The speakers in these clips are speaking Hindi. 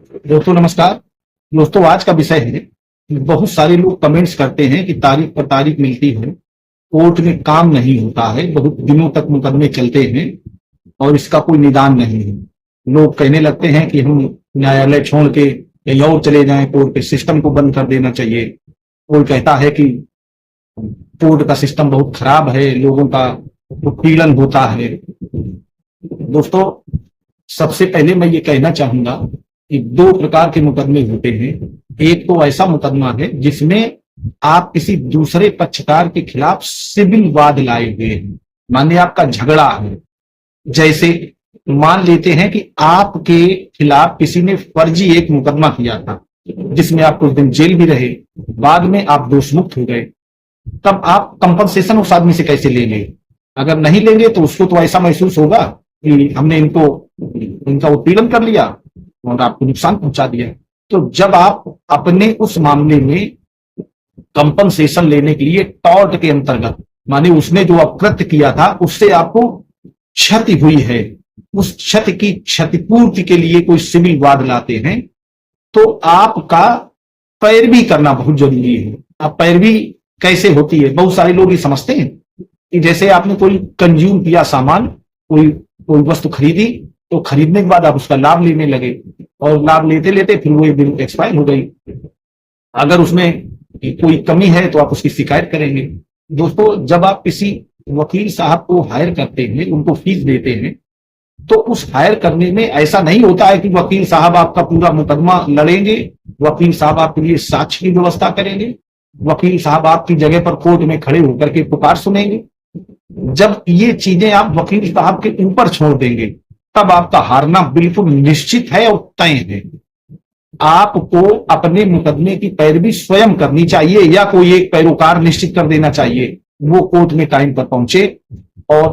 दोस्तों नमस्कार। दोस्तों आज का विषय है, बहुत सारे लोग कमेंट्स करते हैं कि तारीख पर तारीख मिलती है, कोर्ट में काम नहीं होता है, बहुत दिनों तक मुकदमे चलते हैं और इसका कोई निदान नहीं है। लोग कहने लगते हैं कि हम न्यायालय छोड़ के कहीं और चले जाएं, कोर्ट के सिस्टम को बंद कर देना चाहिए। कोई कहता है कि कोर्ट का सिस्टम बहुत खराब है, लोगों का उत्पीड़न होता है। दोस्तों सबसे पहले मैं ये कहना चाहूंगा कि दो प्रकार के मुकदमे होते हैं। एक तो ऐसा मुकदमा है जिसमें आप किसी दूसरे पक्षकार के खिलाफ सिविल वाद लाए हुए हैं, मानिए आपका झगड़ा है। जैसे मान लेते हैं कि आपके खिलाफ किसी ने फर्जी एक मुकदमा किया था जिसमें आप कुछ दिन जेल भी रहे, बाद में आप दोषमुक्त हो गए, तब आप कंपनसेशन उस आदमी से कैसे लेंगे? अगर नहीं लेंगे तो उसको तो ऐसा महसूस होगा कि हमने इनका उत्पीड़न कर लिया और आपको नुकसान पहुंचा दिया। तो जब आप अपने उस मामले में कंपनसेशन लेने के लिए टॉर्ट के अंतर्गत, माने उसने जो अपकृत्य किया था उससे आपको क्षति हुई है, उस क्षति की क्षतिपूर्ति के लिए कोई सिविल वाद लाते हैं, तो आपका पैरवी करना बहुत जरूरी है। अब पैरवी कैसे होती है? बहुत सारे लोग ये समझते हैं कि जैसे आपने कोई कंज्यूम किया सामान, कोई वस्तु खरीदी, तो खरीदने के बाद आप उसका लाभ लेने लगे और लाभ लेते लेते फिर वो बिल एक्सपायर हो गई। अगर उसमें कोई कमी है तो आप उसकी शिकायत करेंगे। दोस्तों जब आप किसी वकील साहब को हायर करते हैं, उनको फीस देते हैं, तो उस हायर करने में ऐसा नहीं होता है कि वकील साहब आपका पूरा मुकदमा लड़ेंगे, वकील साहब आपके लिए साक्ष्य की व्यवस्था करेंगे, वकील साहब आपकी जगह पर कोर्ट में खड़े होकर के पुकार सुनेंगे। जब ये चीजें आप वकील साहब के ऊपर छोड़ देंगे तब आपका हारना बिल्कुल निश्चित है और तय है। आपको अपने मुकदमे की पैरवी स्वयं करनी चाहिए या कोई एक पैरोकार निश्चित कर देना चाहिए, वो कोर्ट में टाइम पर पहुंचे और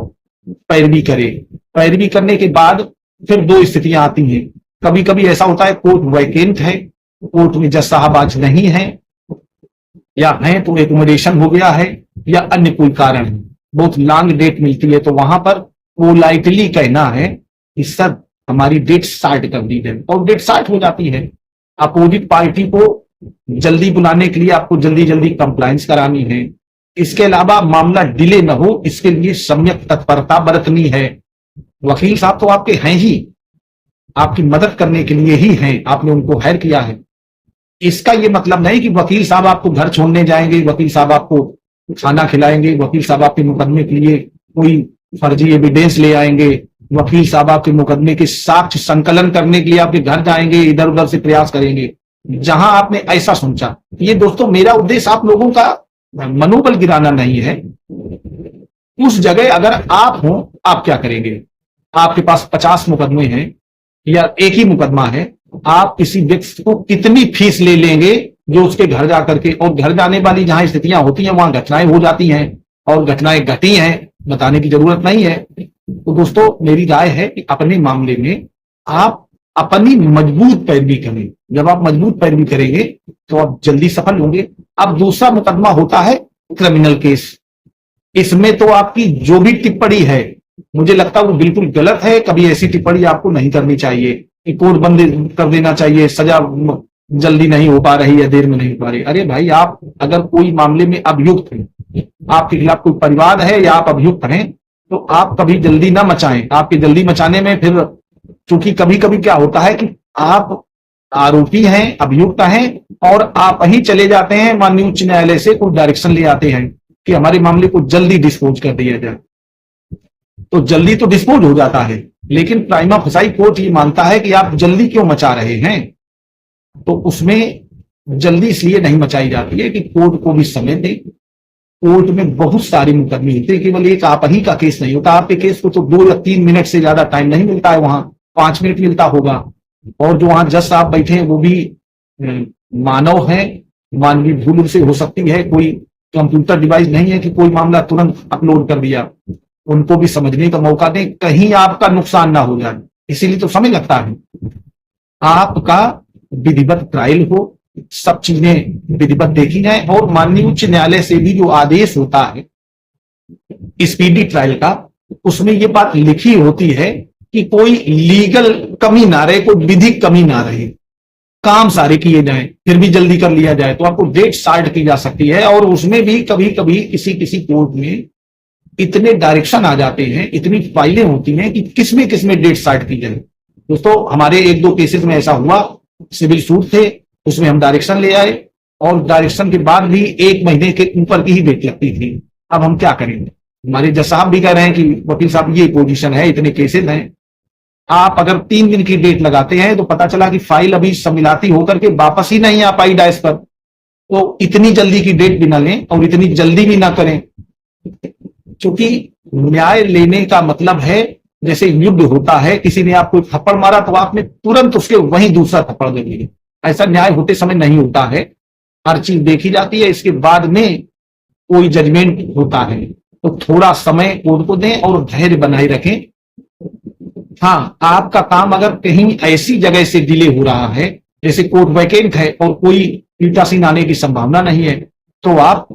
पैरवी करे। पैरवी करने के बाद फिर दो स्थितियां आती हैं। कभी कभी ऐसा होता है कोर्ट वैकेंट है, कोर्ट में जज साहब आज नहीं है, या है तो एकोमोडेशन हो गया है, या अन्य कोई कारण है, बहुत लॉन्ग डेट मिलती है, तो वहां पर पोलाइटली कहना है कि सर हमारी डेट स्टार्ट कर दी है, और डेट स्टार्ट हो जाती है। अपोजिट पार्टी को जल्दी बुलाने के लिए आपको जल्दी जल्दी कंप्लायंस करानी है। इसके अलावा मामला डिले न हो इसके लिए सम्यक तत्परता बरतनी है। वकील साहब तो आपके हैं ही, आपकी मदद करने के लिए ही हैं, आपने उनको हायर किया है। इसका यह मतलब नहीं कि वकील साहब आपको घर छोड़ने जाएंगे, वकील साहब आपको खाना खिलाएंगे, वकील साहब आपके मुकदमे के लिए कोई फर्जी एविडेंस ले आएंगे, वकील साहब आपके मुकदमे के साक्ष्य संकलन करने के लिए आपके घर जाएंगे, इधर उधर से प्रयास करेंगे। जहां आपने ऐसा सोचा, ये दोस्तों मेरा उद्देश्य आप लोगों का मनोबल गिराना नहीं है। उस जगह अगर आप हो, आप क्या करेंगे? आपके पास 50 मुकदमे हैं या एक ही मुकदमा है, आप किसी व्यक्ति को कितनी फीस ले लेंगे जो उसके घर जाकर के, और घर जाने वाली जहां स्थितियां होती हैं वहां घटनाएं हो जाती हैं और घटनाएं घटी हैं, बताने की जरूरत नहीं है। तो दोस्तों मेरी राय है कि अपने मामले में आप अपनी मजबूत पैरवी करें। जब आप मजबूत पैरवी करेंगे तो आप जल्दी सफल होंगे। अब दूसरा मुकदमा होता है क्रिमिनल केस। इसमें तो आपकी जो भी टिप्पणी है, मुझे लगता है वो बिल्कुल गलत है। कभी ऐसी टिप्पणी आपको नहीं करनी चाहिए कि कोर्ट बंद कर देना चाहिए, सजा जल्दी नहीं हो पा रही है, देर में नहीं हो पा रही। अरे भाई, आप अगर कोई मामले में अभियुक्त हैं, आपके खिलाफ कोई परिवाद है या आप अभियुक्त हैं, तो आप कभी जल्दी ना मचाएं। आपके जल्दी मचाने में फिर, क्योंकि कभी कभी क्या होता है कि आप आरोपी हैं, अभियुक्त हैं, और आप ही चले जाते हैं माननीय उच्च न्यायालय से कोई डायरेक्शन ले आते हैं कि हमारे मामले को जल्दी डिस्पोज कर दिया जाए। तो जल्दी तो डिस्पोज हो जाता है, लेकिन प्राइमा फसाई कोर्ट ये मानता है कि आप जल्दी क्यों मचा रहे हैं। तो उसमें जल्दी इसलिए नहीं मचाई जाती है कि कोर्ट को भी समय दे। कोर्ट में बहुत सारी मुकदमे होते हैं, केवल एक आप ही का केस नहीं होता। आपके केस को तो 2 या 3 मिनट से ज्यादा टाइम नहीं मिलता है, वहां 5 मिनट मिलता होगा। और जो वहां जज साहब बैठे हैं वो भी मानव हैं, मानवीय भूल से हो सकती है, कोई कंप्यूटर डिवाइस नहीं है कि कोई मामला तुरंत अपलोड कर दिया। उनको भी समझने का मौका दें, कहीं आपका नुकसान ना हो जाए, इसीलिए तो समय लगता है। आपका विधिवत ट्रायल हो, सब चीजें विधिवत देखी जाए, और माननीय उच्च न्यायालय से भी जो आदेश होता है स्पीडी ट्रायल का, उसमें ये बात लिखी होती है कि कोई लीगल कमी ना रहे, कोई विधिक कमी ना रहे। काम सारे किए जाएं, फिर भी जल्दी कर लिया जाए, तो आपको डेट साल्ट की जा सकती है। और उसमें भी कभी कभी किसी किसी कोर्ट में इतने डायरेक्शन आ जाते हैं, इतनी फाइलें होती हैं कि किसमें डेट साल्ट की जाए। दोस्तों हमारे एक दो केसेस में ऐसा हुआ, सिविल सूट थे, उसमें हम डायरेक्शन ले आए और डायरेक्शन के बाद भी 1 महीने के ऊपर की ही डेट लगती थी। अब हम क्या करेंगे? हमारे जज साहब भी कह रहे हैं कि वकील साहब ये पोजीशन है, इतने केसेस हैं, आप अगर 3 दिन की डेट लगाते हैं तो पता चला कि फाइल अभी सम्मिलाती होकर के वापस ही नहीं आ पाई डायस पर। तो इतनी जल्दी की डेट भी ना लें और इतनी जल्दी भी ना करें, क्योंकि न्याय लेने का मतलब है जैसे युद्ध होता है, किसी ने आपको थप्पड़ मारा तो आपने तुरंत उसके वहीं दूसरा थप्पड़ दे दिया। ऐसा न्याय होते समय नहीं होता है, हर चीज देखी जाती है, इसके बाद में कोई जजमेंट होता है। तो थोड़ा समय कोर्ट को दें और धैर्य बनाए रखें। हाँ, आपका काम अगर कहीं ऐसी जगह से डिले हो रहा है, जैसे कोर्ट वैकेंट है और कोई पीठासीन आने की संभावना नहीं है, तो आप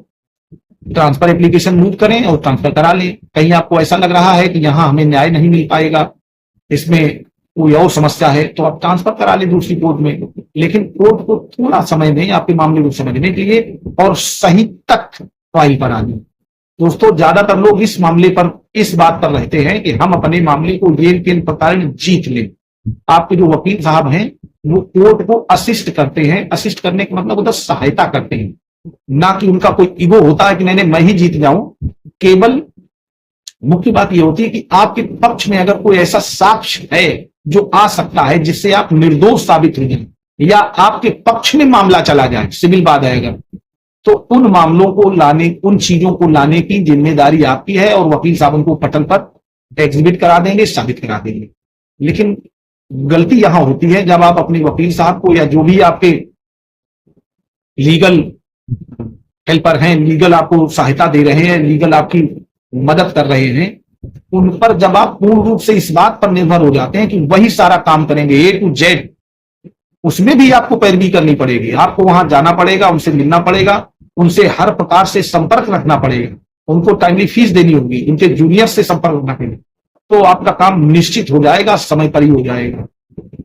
ट्रांसफर एप्लीकेशन मूव करें और ट्रांसफर करा लें। कहीं आपको ऐसा लग रहा है कि यहां हमें न्याय नहीं मिल पाएगा, इसमें कोई और समस्या है, तो आप ट्रांसफर करा लें दूसरी कोर्ट में। लेकिन कोर्ट को थोड़ा समय दें आपके मामले को समझने के लिए और सही तथ्य फाइल पर आने। दोस्तों ज्यादातर लोग इस मामले पर, इस बात पर रहते हैं कि हम अपने मामले को ये के प्रकार जीत लें। आपके जो वकील साहब हैं वो कोर्ट को असिस्ट करते हैं, असिस्ट करने का मतलब उधर सहायता करते हैं, ना कि उनका कोई ईगो होता है कि नहीं मैं ही जीत जाऊं। केवल मुख्य बात यह होती है कि आपके पक्ष में अगर कोई ऐसा साक्ष्य है जो आ सकता है जिससे आप निर्दोष साबित हो जाए या आपके पक्ष में मामला चला जाए, सिविल वाद है अगर, तो उन मामलों को लाने, उन चीजों को लाने की जिम्मेदारी आपकी है और वकील साहब उनको पटल पर एग्जिबिट करा देंगे, साबित करा देंगे। लेकिन गलती यहां होती है जब आप अपने वकील साहब को या जो भी आपके लीगल हेल्पर हैं, लीगल आपको सहायता दे रहे हैं, लीगल आपकी मदद कर रहे हैं, उन पर जब आप पूर्ण रूप से इस बात पर निर्भर हो जाते हैं कि वही सारा काम करेंगे A to Z, उसमें भी आपको पैरवी करनी पड़ेगी, आपको वहां जाना पड़ेगा, उनसे मिलना पड़ेगा, उनसे हर प्रकार से संपर्क रखना पड़ेगा, उनको टाइमली फीस देनी होगी, उनके जूनियर से संपर्क रखना पड़ेगा, तो आपका काम निश्चित हो जाएगा, समय पर ही हो जाएगा।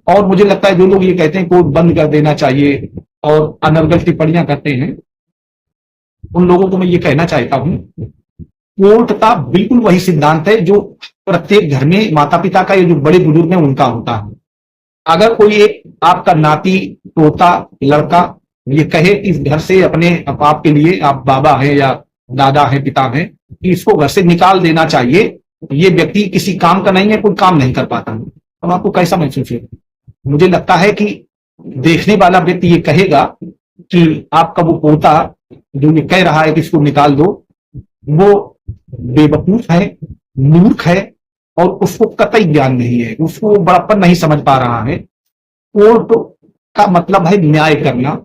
और मुझे लगता है जो लोग ये कहते हैं कोर्ट बंद कर देना चाहिए और अनर्गल टिप्पणियां करते हैं, उन लोगों को मैं ये कहना चाहता हूं, कोर्ट का बिल्कुल वही सिद्धांत है जो प्रत्येक घर में माता पिता का या जो बड़े बुजुर्ग हैं उनका होता है। अगर कोई एक आपका नाती, पोता, लड़का ये कहे कि इस घर से अपने आपके लिए, आप बाबा हैं या दादा हैं, पिता हैं, कि इसको घर से निकाल देना चाहिए, ये व्यक्ति किसी काम का नहीं है, कोई काम नहीं कर पाता है, तो आपको कैसा महसूस है? मुझे लगता है कि देखने वाला व्यक्ति ये कहेगा कि आपका वो पोता जो ये कह रहा है कि इसको निकाल दो, वो बेवकूफ है, मूर्ख है और उसको कतई ज्ञान नहीं है, उसको बड़प्पन नहीं समझ पा रहा है। कोर्ट का मतलब है न्याय करना,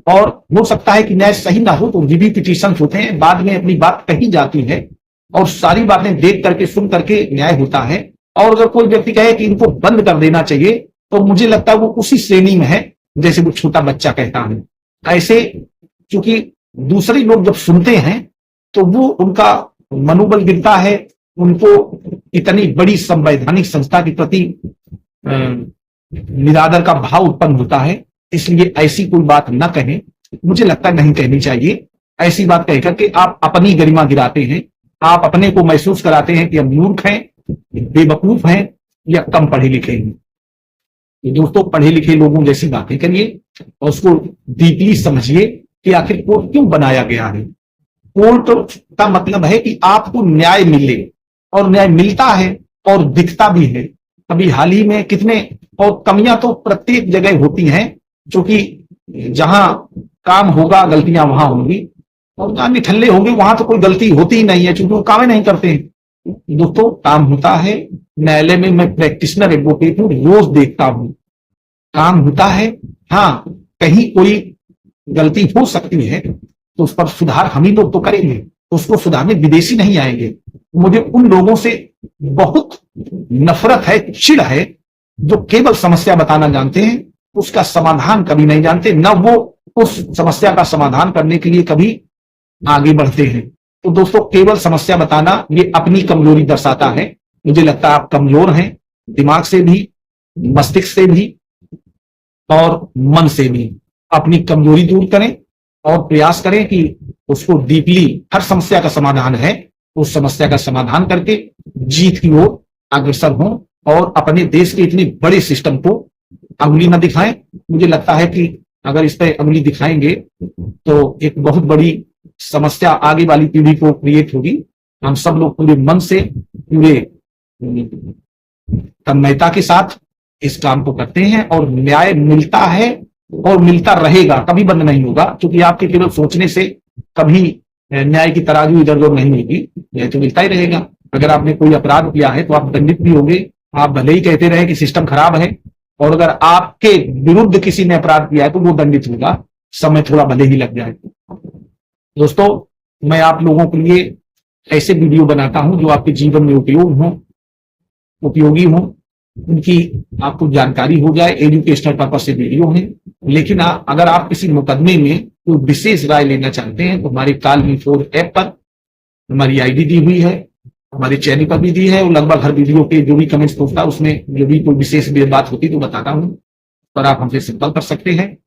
और हो सकता है कि न्याय सही ना हो तो रिव्यू पिटीशन होते हैं, बाद में अपनी बात कही जाती है और सारी बातें देख करके, सुन करके न्याय होता है। और अगर कोई व्यक्ति कहे कि इनको बंद कर देना चाहिए, तो मुझे लगता है वो उसी श्रेणी में है जैसे वो छोटा बच्चा कहता है। ऐसे क्योंकि दूसरे लोग जब सुनते हैं तो वो उनका मनोबल गिरता है, उनको इतनी बड़ी संवैधानिक संस्था के प्रति निरादर का भाव उत्पन्न होता है। इसलिए ऐसी कोई बात न कहें, मुझे लगता है नहीं कहनी चाहिए। ऐसी बात कहकर के आप अपनी गरिमा गिराते हैं, आप अपने को महसूस कराते हैं कि हम मूर्ख हैं, बेवकूफ हैं या कम पढ़े लिखे हैं। दोस्तों पढ़े लिखे लोगों जैसी बातें करिए और उसको डीपली समझिए कि आखिर कोर्ट क्यों बनाया गया है। कोर्ट का मतलब है कि आपको न्याय मिले, और न्याय मिलता है और दिखता भी है। अभी हाल ही में कितने, और कमियां तो प्रत्येक जगह होती हैं, क्योंकि जहां काम होगा गलतियां वहां होंगी, और जहां निठल्ले होंगे वहां तो कोई गलती होती ही नहीं है, क्योंकि वो काम ही नहीं करते हैं। दोस्तों काम होता है, न्यायालय में मैं प्रैक्टिशनर एडवोकेट हूं, रोज देखता हूं काम होता है। हाँ, कहीं कोई गलती हो सकती है तो उस पर सुधार हम ही लोग तो करेंगे, तो उसको सुधारने विदेशी नहीं आएंगे। मुझे उन लोगों से बहुत नफरत है, चिढ़ है, जो केवल समस्या बताना जानते हैं, उसका समाधान कभी नहीं जानते, न वो उस समस्या का समाधान करने के लिए कभी आगे बढ़ते हैं। तो दोस्तों केवल समस्या बताना ये अपनी कमजोरी दर्शाता है। मुझे लगता है आप कमजोर हैं, दिमाग से भी, मस्तिष्क से भी, और मन से भी अपनी कमजोरी दूर करें और प्रयास करें कि उसको डीपली, हर समस्या का समाधान है, उस समस्या का समाधान करके जीत की ओर अग्रसर हों और अपने देश के इतने बड़े सिस्टम को अंगुली न दिखाएं। मुझे लगता है कि अगर इस पर अंगुली दिखाएंगे तो एक बहुत बड़ी समस्या आगे वाली पीढ़ी को क्रिएट होगी। हम सब लोग पूरे मन से, पूरे तन्मयता के साथ इस काम को करते हैं और न्याय मिलता है और मिलता रहेगा, कभी बंद नहीं होगा, क्योंकि आपके केवल सोचने से कभी न्याय की तराजू इधर उधर नहीं होगी, न्याय तो मिलता ही रहेगा। अगर आपने कोई अपराध किया है तो आप दंडित भी होंगे, आप भले ही कहते रहे कि सिस्टम खराब है, और अगर आपके विरुद्ध किसी ने अपराध किया है तो वो दंडित होगा, समय थोड़ा भले ही लग जाए। दोस्तों, मैं आप लोगों के लिए ऐसे वीडियो बनाता हूं जो आपके जीवन में उपयोगी हो, उनकी आपको जानकारी हो जाए, एजुकेशनल पर्पज से वीडियो है। लेकिन अगर आप किसी मुकदमे में कोई विशेष राय लेना चाहते हैं तो हमारे कॉल मी फॉर ऐप पर हमारी आईडी दी हुई है, हमारे चैनल पर भी दी है, और लगभग हर वीडियो के जो भी कमेंट्स पूछता है उसमें जो भी कोई विशेष बात होती तो बताता हूं, पर आप हमसे संपर्क कर सकते हैं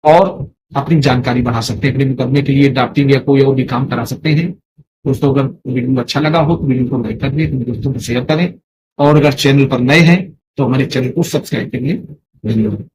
और अपनी जानकारी बढ़ा सकते हैं। अपने मुकदमे के लिए ड्राफ्टिंग या कोई और भी काम करा सकते हैं। दोस्तों, अगर वीडियो अच्छा लगा हो तो वीडियो को लाइक कर दें, अपने दोस्तों को शेयर करें, और अगर चैनल पर नए हैं तो हमारे चैनल को सब्सक्राइब करिए। धन्यवाद।